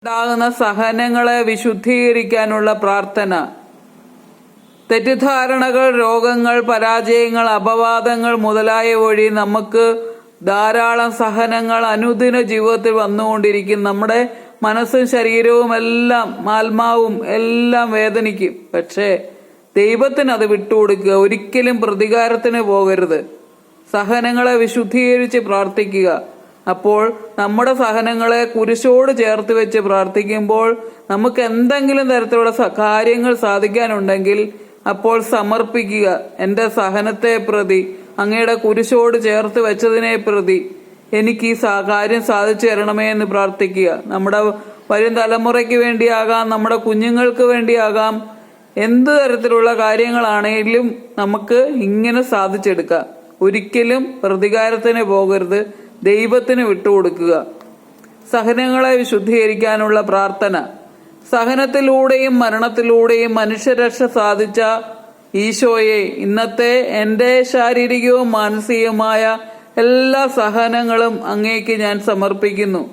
ഉണ്ടാകുന്ന സഹനങ്ങളെ വിശുദ്ധീകരിക്കാനുള്ള പ്രാർത്ഥന. തെറ്റിദ്ധാരണകൾ, രോഗങ്ങൾ, പരാജയങ്ങൾ, അപവാദങ്ങൾ മുതലായ വഴി നമുക്ക് ധാരാളം സഹനങ്ങൾ അനുദിന ജീവിതത്തിൽ വന്നുകൊണ്ടിരിക്കും. നമ്മുടെ മനസ്സും ശരീരവും എല്ലാം, ആത്മാവും എല്ലാം വേദനിക്കും. പക്ഷേ ദൈവത്തിന് അത് വിട്ടുകൊടുക്കുക. ഒരിക്കലും പ്രതികാരത്തിന് പോകരുത്. സഹനങ്ങളെ വിശുദ്ധീകരിച്ച് പ്രാർത്ഥിക്കുക. അപ്പോൾ നമ്മുടെ സഹനങ്ങളെ കുരിശോട് ചേർത്ത് വെച്ച് പ്രാർത്ഥിക്കുമ്പോൾ നമുക്ക് എന്തെങ്കിലും തരത്തിലുള്ള കാര്യങ്ങൾ സാധിക്കാനുണ്ടെങ്കിൽ അപ്പോൾ സമർപ്പിക്കുക. എൻ്റെ സഹനത്തെ പ്രതി, അങ്ങയുടെ കുരിശോട് ചേർത്ത് വെച്ചതിനെ പ്രതി എനിക്ക് ഈ കാര്യം സാധിച്ചു തരണമേ എന്ന് പ്രാർത്ഥിക്കുക. നമ്മുടെ വരും തലമുറയ്ക്ക് വേണ്ടിയാകാം, നമ്മുടെ കുഞ്ഞുങ്ങൾക്ക് വേണ്ടിയാകാം, എന്ത് തരത്തിലുള്ള കാര്യങ്ങളാണെങ്കിലും നമുക്ക് ഇങ്ങനെ സാധിച്ചെടുക്കാം. ഒരിക്കലും പ്രതികാരത്തിന് പോകരുത്. ദൈവത്തിന് വിട്ടുകൊടുക്കുക. സഹനങ്ങളെ വിശുദ്ധീകരിക്കാനുള്ള പ്രാർത്ഥന. സഹനത്തിലൂടെയും മരണത്തിലൂടെയും മനുഷ്യരക്ഷ സാധിച്ച ഈശോയെ, ഇന്നത്തെ എൻ്റെ ശാരീരികവും മാനസികവുമായ എല്ലാ സഹനങ്ങളും അങ്ങേക്ക് ഞാൻ സമർപ്പിക്കുന്നു.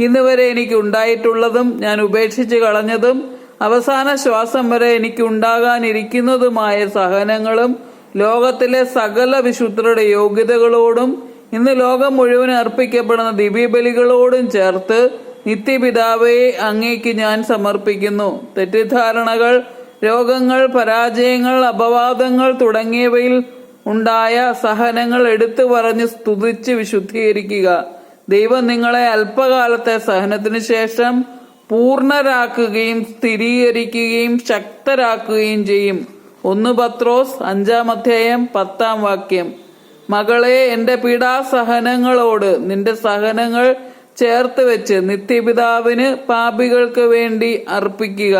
ഇന്ന് വരെ എനിക്ക് ഉണ്ടായിട്ടുള്ളതും ഞാൻ ഉപേക്ഷിച്ച് കളഞ്ഞതും അവസാന ശ്വാസം വരെ എനിക്ക് ഉണ്ടാകാനിരിക്കുന്നതുമായ സഹനങ്ങളും ലോകത്തിലെ സകല വിശുദ്ധരുടെ യോഗ്യതകളോടും ഇന്ന് ലോകം മുഴുവൻ അർപ്പിക്കപ്പെടുന്ന ദിവ്യബലികളോടും ചേർത്ത് നിത്യപിതാവേ, അങ്ങേക്ക് ഞാൻ സമർപ്പിക്കുന്നു. തെറ്റിദ്ധാരണകൾ, രോഗങ്ങൾ, പരാജയങ്ങൾ, അപവാദങ്ങൾ തുടങ്ങിയവയിൽ ഉണ്ടായ സഹനങ്ങൾ എടുത്തു പറഞ്ഞ് സ്തുതിച്ച് വിശുദ്ധീകരിക്കുക. ദൈവം നിങ്ങളെ അല്പകാലത്തെ സഹനത്തിന് ശേഷം പൂർണ്ണരാക്കുകയും സ്ഥിരീകരിക്കുകയും ശക്തരാക്കുകയും ചെയ്യും. 1 പത്രോസ് 5:10 മകളെ, എൻ്റെ പീഡാസഹനങ്ങളോട് നിന്റെ സഹനങ്ങൾ ചേർത്ത് വെച്ച് നിത്യപിതാവിന് പാപികൾക്ക് വേണ്ടി അർപ്പിക്കുക.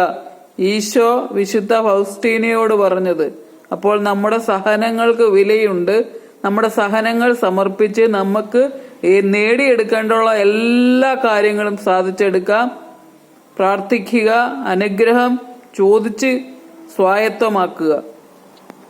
ഈശോ വിശുദ്ധ ഫൗസ്റ്റീനയോട് പറഞ്ഞത്. അപ്പോൾ നമ്മുടെ സഹനങ്ങൾക്ക് വിലയുണ്ട്. നമ്മുടെ സഹനങ്ങൾ സമർപ്പിച്ച് നമുക്ക് നേടിയെടുക്കേണ്ടുള്ള എല്ലാ കാര്യങ്ങളും സാധിച്ചെടുക്കാം. പ്രാർത്ഥിക്കുക, അനുഗ്രഹം ചോദിച്ച് സ്വായത്തമാക്കുക.